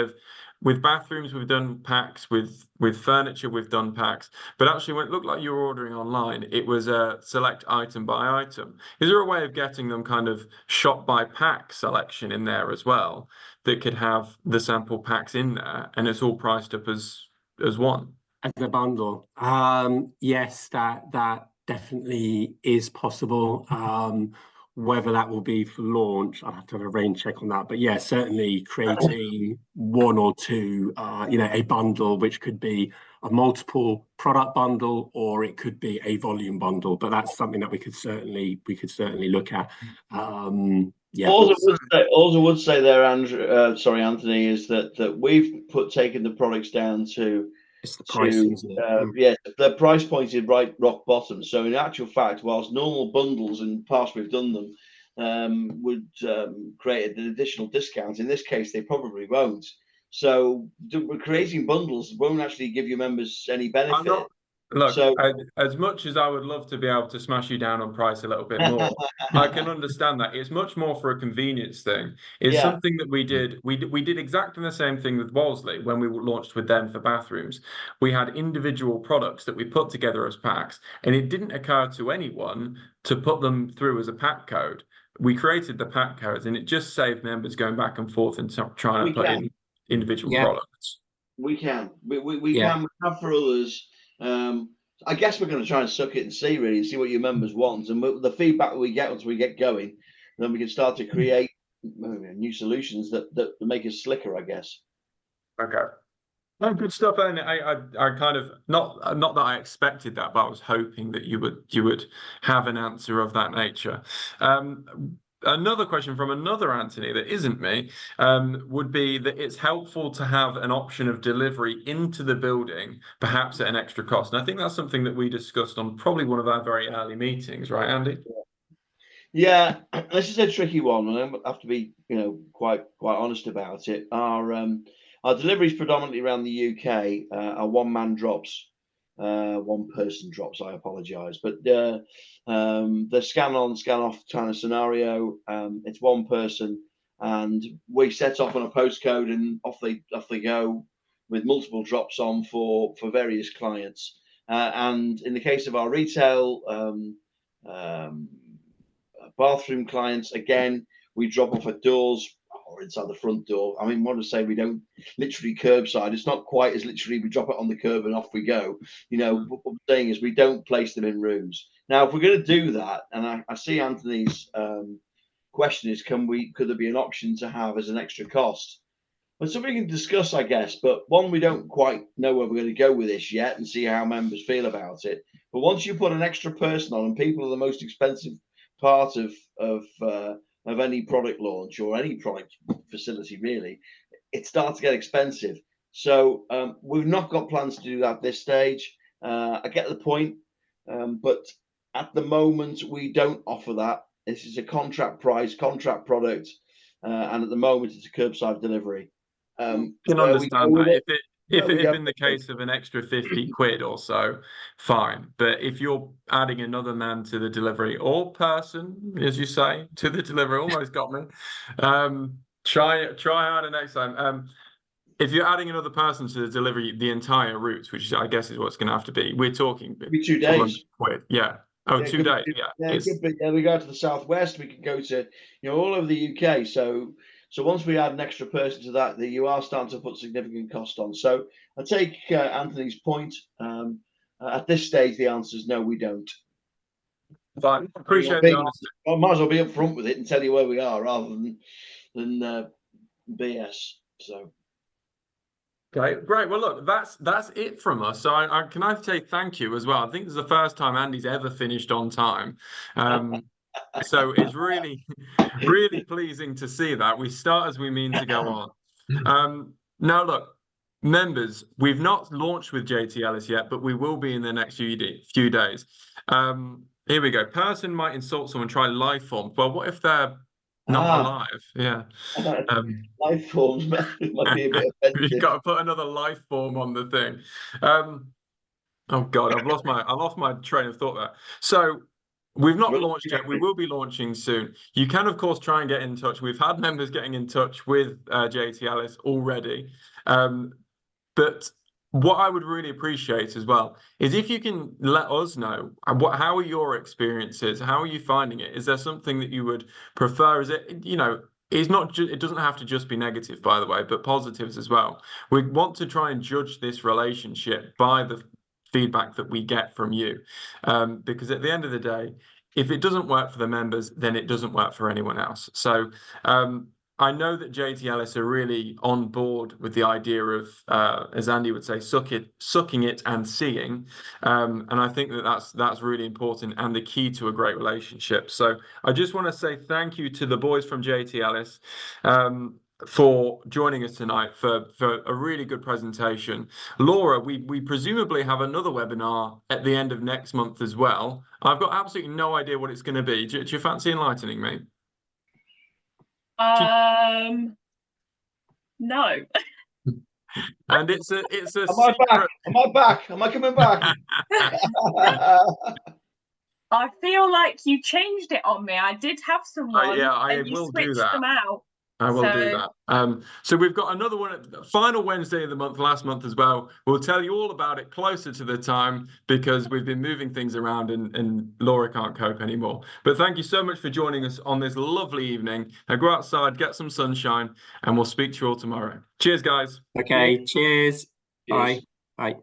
with bathrooms we've done packs, with furniture we've done packs, but actually when it looked like you were ordering online, it was a select item by item. Is there a way of getting them kind of shop by pack selection in there as well that could have the sample packs in there and it's all priced up as one? As a bundle? Yes, that definitely is possible. Whether that will be for launch, I'll have to have a range check on that. But yeah, certainly creating one or two, a bundle, which could be a multiple product bundle, or it could be a volume bundle. But that's something that we could certainly look at. Yeah. All I would say there, Andrew, sorry, Anthony, is that we've taken the products down to It's the pricing, isn't it? yeah, the price point is right rock bottom. So in actual fact, whilst normal bundles in the past we've done them would create an additional discount, in this case they probably won't. So we're creating bundles won't actually give your members any benefit. Look, So as much as I would love to be able to smash you down on price a little bit more, I can understand that. It's much more for a convenience thing. It's Yeah. something that we did. We did exactly the same thing with Wolseley when we launched with them for bathrooms. We had individual products that we put together as packs, and it didn't occur to anyone to put them through as a pack code. We created the pack codes, and it just saved members going back and forth and trying to put in individual products. We can. We can have for others. I guess we're going to try and suck it and see really, and see what your members want, and the feedback that we get once we get going, then we can start to create new solutions that make us slicker, I guess. Okay. No, good stuff. And I kind of not that I expected that, but I was hoping that you would have an answer of that nature. Another question from another Anthony that isn't me would be that it's helpful to have an option of delivery into the building, perhaps at an extra cost. And I think that's something that we discussed on probably one of our very early meetings, right, Andy? Yeah, this is a tricky one, and I have to be, quite honest about it. Our deliveries predominantly around the UK are one-man drops. One-person drops, I apologise, but the scan on, scan off kind of scenario, it's one person, and we set off on a postcode, and off they go with multiple drops on for various clients. And in the case of our retail bathroom clients, again, we drop off at doors or inside the front door. I mean, I want to say we don't literally curbside. It's not quite as literally we drop it on the curb and off we go. What I'm saying is we don't place them in rooms. Now, if we're going to do that, and I see Anthony's question is, could there be an option to have as an extra cost? Well, something we can discuss, I guess, but one, we don't quite know where we're going to go with this yet and see how members feel about it. But once you put an extra person on, and people are the most expensive part of any product launch or any product facility, really, it starts to get expensive. So we've not got plans to do that at this stage. I get the point, but at the moment we don't offer that. This is a contract price, contract product, and at the moment it's a curbside delivery. Can understand that. If it had been the case of an extra 50 quid or so, fine. But if you're adding another man to the delivery, or person, as you say, to the delivery, almost got me. Try harder next time. If you're adding another person to the delivery, the entire route, which I guess is what's going to have to be, we're talking be 2 days. Quid. Yeah. Oh, 2 days. Yeah. It could be. Yeah, we go to the southwest. We can go to all over the UK. So once we add an extra person to that, you are starting to put significant cost on. So I take Anthony's point. At this stage, the answer is no, we don't. Fine. Appreciate the honesty. I might as well be upfront with it and tell you where we are rather than BS. So. Okay, great. Well, look, that's it from us. So can I say thank you as well? I think this is the first time Andy's ever finished on time. So it's really, really pleasing to see that. We start as we mean to go on. Now, look, members, we've not launched with JT Ellis yet, but we will be in the next few days. Here we go. Person might insult someone, try life form. Well, what if they're not alive? Yeah. Life forms might be a bit offensive. You've got to put another life form on the thing. Oh God, I lost my train of thought there. So we've not launched yet. We will be launching soon. You can, of course, try and get in touch. We've had members getting in touch with JT Ellis already. But what I would really appreciate as well is if you can let us know how are your experiences? How are you finding it? Is there something that you would prefer? Is it, it doesn't have to just be negative, by the way, but positives as well. We want to try and judge this relationship by the feedback that we get from you, because at the end of the day, if it doesn't work for the members, then it doesn't work for anyone else. So I know that JT Ellis are really on board with the idea of, as Andy would say, sucking it and seeing. And I think that that's really important and the key to a great relationship. So I just want to say thank you to the boys from JT Ellis for joining us tonight for a really good presentation. Laura, we presumably have another webinar at the end of next month as well. I've got absolutely no idea what it's going to be. Do you fancy enlightening me? No. And it's a Am I back? Am I back? Am I coming back? I feel like you changed it on me. I did have someone, yeah, I and you will do switched that. them out. I will do that. So we've got another one at the final Wednesday of the month, last month as well. We'll tell you all about it closer to the time because we've been moving things around and Laura can't cope anymore. But thank you so much for joining us on this lovely evening. Now go outside, get some sunshine, and we'll speak to you all tomorrow. Cheers, guys. Okay, cheers. Bye. Bye.